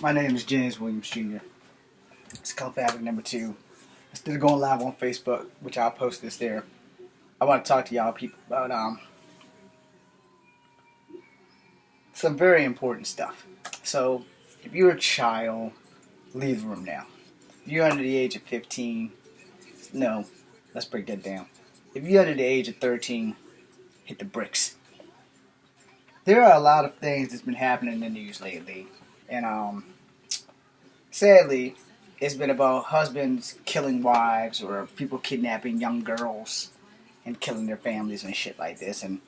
My name is James Williams Jr. It's Cult Fabric number 2. Instead of going live on Facebook, which I'll post this there, I want to talk to y'all people about some very important stuff. So, if you're a child, leave the room now. If you're under the age of 15, no, let's break that down. If you're under the age of 13, hit the bricks. There are a lot of things that's been happening in the news lately, and sadly, it's been about husbands killing wives or people kidnapping young girls and killing their families and shit like this. And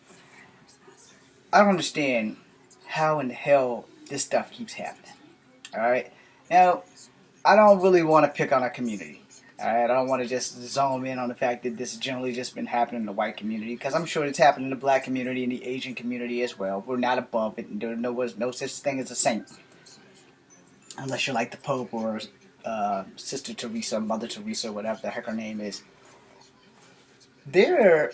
I don't understand how in the hell this stuff keeps happening. Alright? Now, I don't really want to pick on our community. Alright? I don't want to just zone in on the fact that this has generally just been happening in the white community, because I'm sure it's happening in the black community and the Asian community as well. We're not above it, and there was no such thing as a saint. Unless you're like the Pope or Sister Teresa, Mother Teresa, whatever the heck her name is. There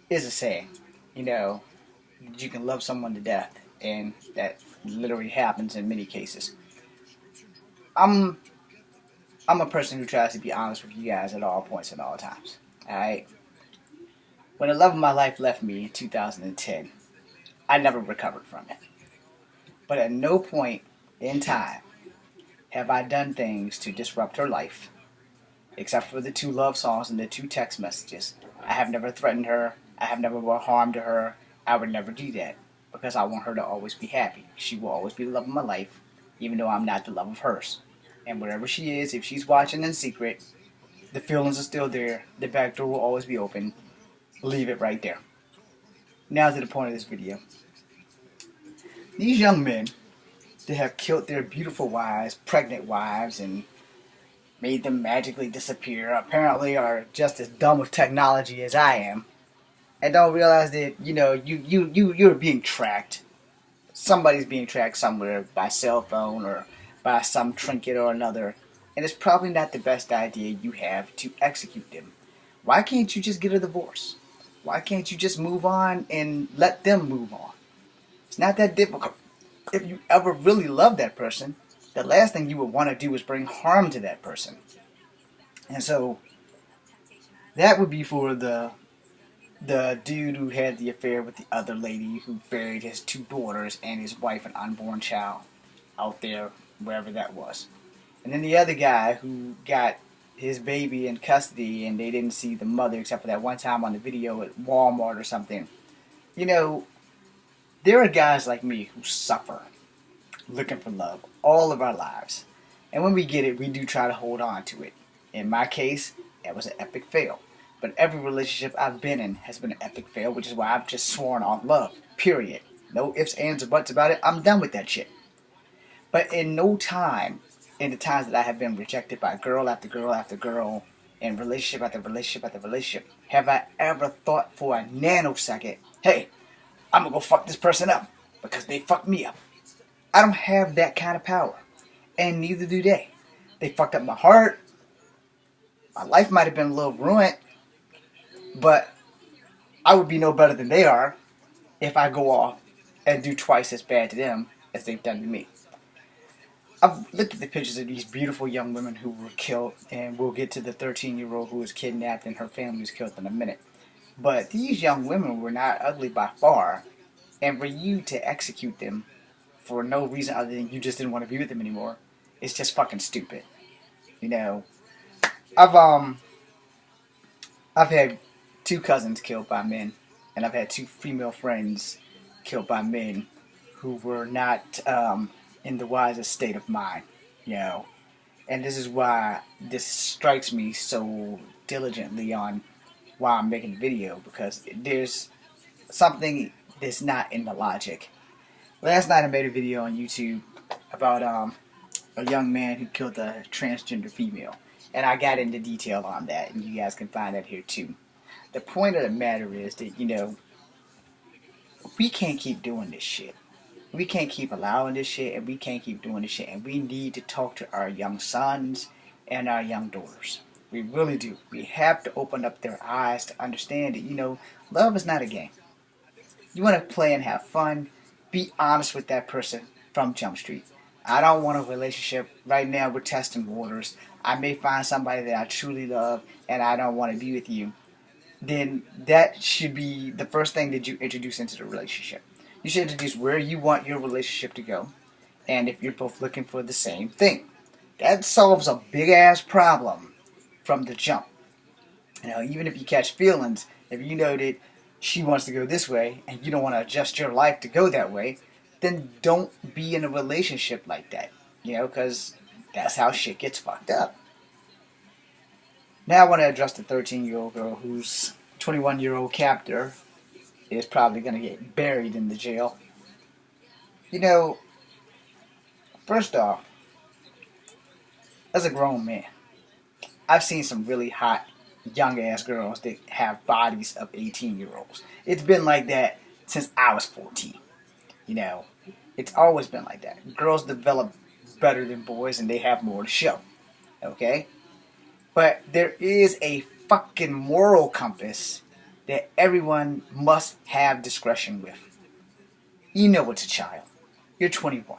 is a saying, you can love someone to death, and that literally happens in many cases. I'm a person who tries to be honest with you guys at all points and all times. Alright? When the love of my life left me in 2010, I never recovered from it. But at no point in time have I done things to disrupt her life, except for the 2 love songs and the 2 text messages. I have never threatened her. I have never brought harm to her. I would never do that, because I want her to always be happy. She will always be the love of my life, even though I'm not the love of hers. And wherever she is, if she's watching in secret, the feelings are still there. The back door will always be open. Leave it right there. Now to the point of this video. These young men that have killed their beautiful wives, pregnant wives, and made them magically disappear, apparently are just as dumb with technology as I am, and don't realize that, you're being tracked. Somebody's being tracked somewhere by cell phone or by some trinket or another, and it's probably not the best idea you have to execute them. Why can't you just get a divorce? Why can't you just move on and let them move on? It's not that difficult. If you ever really love that person, the last thing you would want to do is bring harm to that person. And so, that would be for the dude who had the affair with the other lady who buried his 2 daughters and his wife and unborn child out there, wherever that was. And then the other guy who got his baby in custody and they didn't see the mother except for that one time on the video at Walmart or something. There are guys like me who suffer looking for love all of our lives. And when we get it, we do try to hold on to it. In my case, that was an epic fail. But every relationship I've been in has been an epic fail, which is why I've just sworn off love. Period. No ifs, ands, or buts about it. I'm done with that shit. But in no time, in the times that I have been rejected by girl after girl after girl, and relationship after relationship after relationship, have I ever thought for a nanosecond, hey, I'm gonna go fuck this person up because they fucked me up. I don't have that kind of power. And neither do they. They fucked up my heart. My life might have been a little ruined. But I would be no better than they are if I go off and do twice as bad to them as they've done to me. I've looked at the pictures of these beautiful young women who were killed, and we'll get to the 13-year-old who was kidnapped and her family was killed in a minute. But these young women were not ugly by far, and for you to execute them for no reason other than you just didn't want to be with them anymore, it's just fucking stupid. I've had 2 cousins killed by men, and I've had 2 female friends killed by men who were not in the wisest state of mind, And this is why this strikes me so diligently on why I'm making the video, because there's something that's not in the logic. Last night I made a video on YouTube about a young man who killed a transgender female, and I got into detail on that, and you guys can find that here too. The point of the matter is that, we can't keep doing this shit. We can't keep allowing this shit, and we can't keep doing this shit, and we need to talk to our young sons and our young daughters. We really do. We have to open up their eyes to understand that, love is not a game. You want to play and have fun, be honest with that person from Jump Street. I don't want a relationship right now. We're testing waters. I may find somebody that I truly love, and I don't want to be with you. Then that should be the first thing that you introduce into the relationship. You should introduce where you want your relationship to go, and if you're both looking for the same thing. That solves a big ass problem from the jump. Even if you catch feelings, if you know that she wants to go this way and you don't want to adjust your life to go that way, then don't be in a relationship like that. Because that's how shit gets fucked up. Now I want to address the 13-year-old girl whose 21-year-old captor is probably going to get buried in the jail. You know, First off, as a grown man, I've seen some really hot young ass girls that have bodies of 18-year-olds. It's been like that since I was 14. You know, it's always been like that. Girls develop better than boys and they have more to show. Okay? But there is a fucking moral compass that everyone must have discretion with. You know it's a child. You're 21.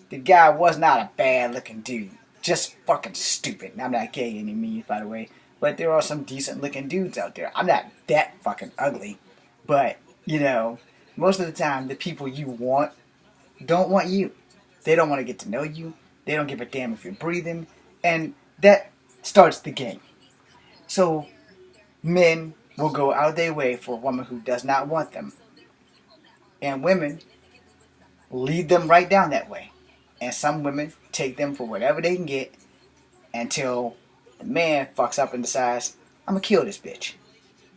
The guy was not a bad looking dude. Just fucking stupid. And I'm not gay any means, by the way. But there are some decent looking dudes out there. I'm not that fucking ugly. But, most of the time, the people you want don't want you. They don't want to get to know you. They don't give a damn if you're breathing. And that starts the game. So, men will go out their way for a woman who does not want them. And women lead them right down that way. And some women take them for whatever they can get until the man fucks up and decides, I'm gonna kill this bitch.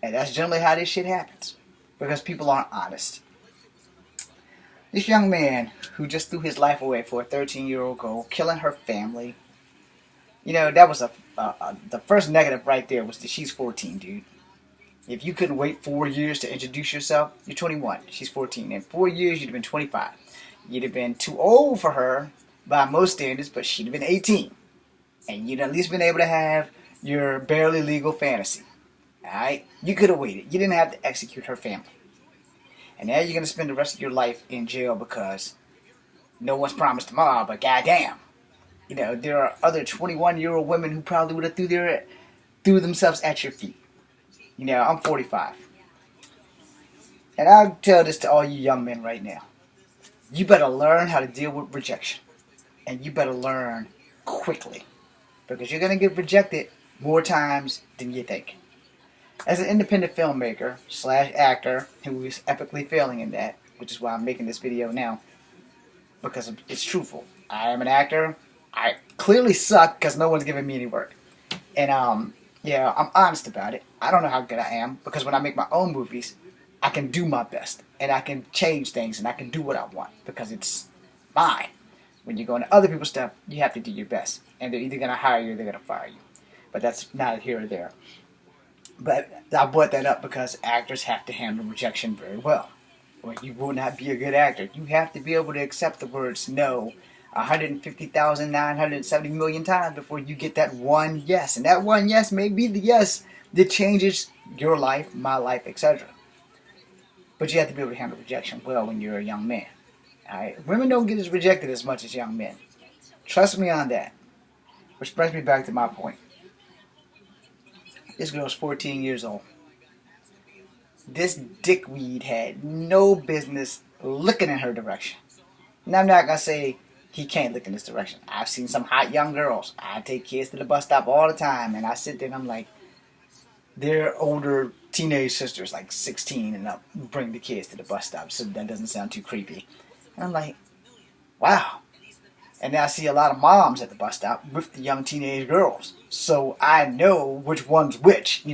And that's generally how this shit happens. Because people aren't honest. This young man who just threw his life away for a 13-year-old girl, killing her family. That was the first negative right there was that she's 14, dude. If you couldn't wait 4 years to introduce yourself, you're 21. She's 14. In 4 years, you'd have been 25. You'd have been too old for her by most standards, but she'd have been 18. And you'd at least been able to have your barely legal fantasy. Alright? You could have waited. You didn't have to execute her family. And now you're going to spend the rest of your life in jail because no one's promised tomorrow, but goddamn. There are other 21-year-old women who probably would have threw themselves at your feet. I'm 45. And I'll tell this to all you young men right now. You better learn how to deal with rejection. And you better learn quickly. Because you're going to get rejected more times than you think. As an independent filmmaker / actor who is epically failing in that, which is why I'm making this video now, because it's truthful. I am an actor. I clearly suck because no one's giving me any work. And I'm honest about it. I don't know how good I am because when I make my own movies, I can do my best. And I can change things and I can do what I want because it's mine. When you go into other people's stuff, you have to do your best. And they're either going to hire you or they're going to fire you. But that's neither here or there. But I brought that up because actors have to handle rejection very well. Or you will not be a good actor. You have to be able to accept the words no 150,970 million times before you get that one yes. And that one yes may be the yes that changes your life, my life, etc. But you have to be able to handle rejection well when you're a young man. Alright? Women don't get rejected as much as young men. Trust me on that. Which brings me back to my point. This girl's 14 years old. This dickweed had no business looking in her direction. Now I'm not going to say he can't look in this direction. I've seen some hot young girls. I take kids to the bus stop all the time and I sit there and I'm like, they're older teenage sisters, like 16 and up, bring the kids to the bus stop so that doesn't sound too creepy. And I'm like, wow. And then I see a lot of moms at the bus stop with the young teenage girls. So I know which one's which,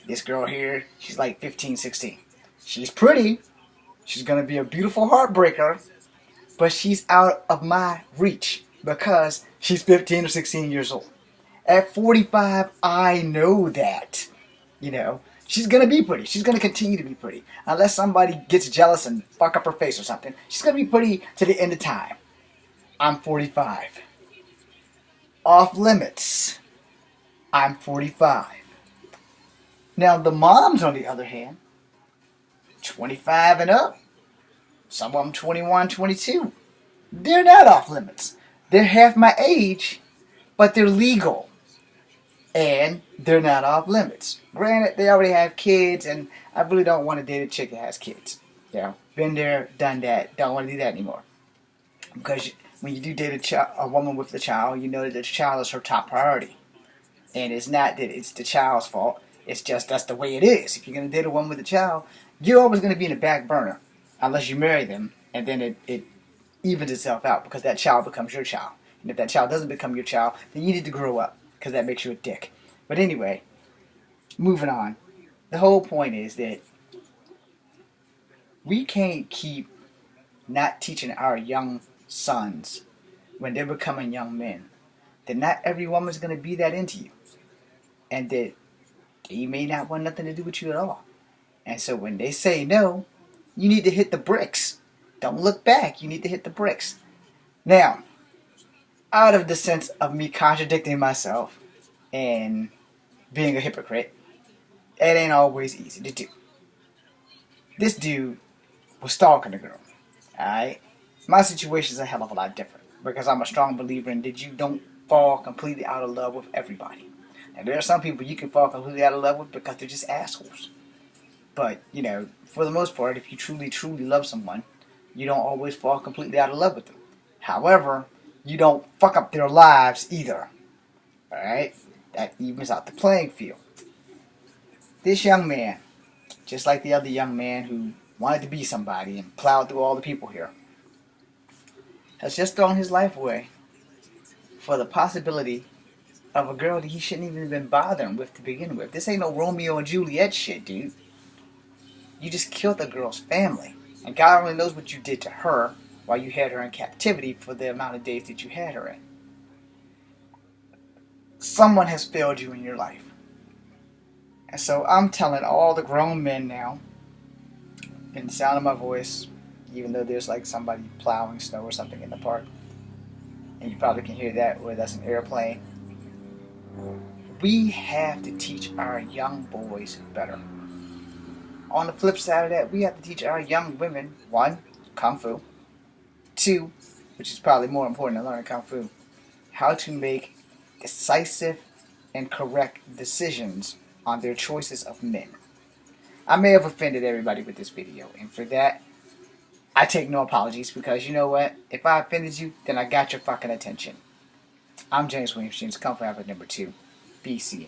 This girl here, she's like 15, 16. She's pretty. She's going to be a beautiful heartbreaker. But she's out of my reach because she's 15 or 16 years old. At 45, I know that. She's going to be pretty. She's going to continue to be pretty. Unless somebody gets jealous and fuck up her face or something. She's going to be pretty to the end of time. I'm 45. Off limits. I'm 45. Now the moms, on the other hand, 25 and up. Some of them 21, 22. They're not off limits. They're half my age, but they're legal. And they're not off limits. Granted, they already have kids, and I really don't want to date a chick that has kids. Been there, done that. Don't want to do that anymore. Because when you do date a woman with a child, you know that the child is her top priority. And it's not that it's the child's fault. It's just that's the way it is. If you're going to date a woman with a child, you're always going to be in the back burner. Unless you marry them, and then it evens itself out because that child becomes your child. And if that child doesn't become your child, then you need to grow up because that makes you a dick. But anyway, moving on. The whole point is that we can't keep not teaching our young sons when they're becoming young men that not every woman's going to be that into you. And that they may not want nothing to do with you at all. And so when they say no, you need to hit the bricks. Don't look back. You need to hit the bricks. Now, out of the sense of me contradicting myself and being a hypocrite, it ain't always easy to do. This dude was stalking a girl. Alright? My situation's a hell of a lot different because I'm a strong believer in that you don't fall completely out of love with everybody. And there are some people you can fall completely out of love with because they're just assholes. But, for the most part, if you truly, truly love someone, you don't always fall completely out of love with them. However, you don't fuck up their lives either. Alright? That evens out the playing field. This young man, just like the other young man who wanted to be somebody and plowed through all the people here, has just thrown his life away for the possibility of a girl that he shouldn't even have been bothering with to begin with. This ain't no Romeo and Juliet shit, dude. You just killed the girl's family. And God only knows what you did to her while you had her in captivity for the amount of days that you had her in. Someone has failed you in your life. And so I'm telling all the grown men now, in the sound of my voice, even though there's like somebody plowing snow or something in the park, and you probably can hear that, or that's an airplane. We have to teach our young boys better. On the flip side of that, we have to teach our young women, 1, Kung Fu. 2, which is probably more important than learning Kung Fu, how to make decisive and correct decisions on their choices of men. I may have offended everybody with this video, and for that, I take no apologies because you know what? If I offended you, then I got your fucking attention. I'm James Williams James, Kung Fu Advocate number 2, BC.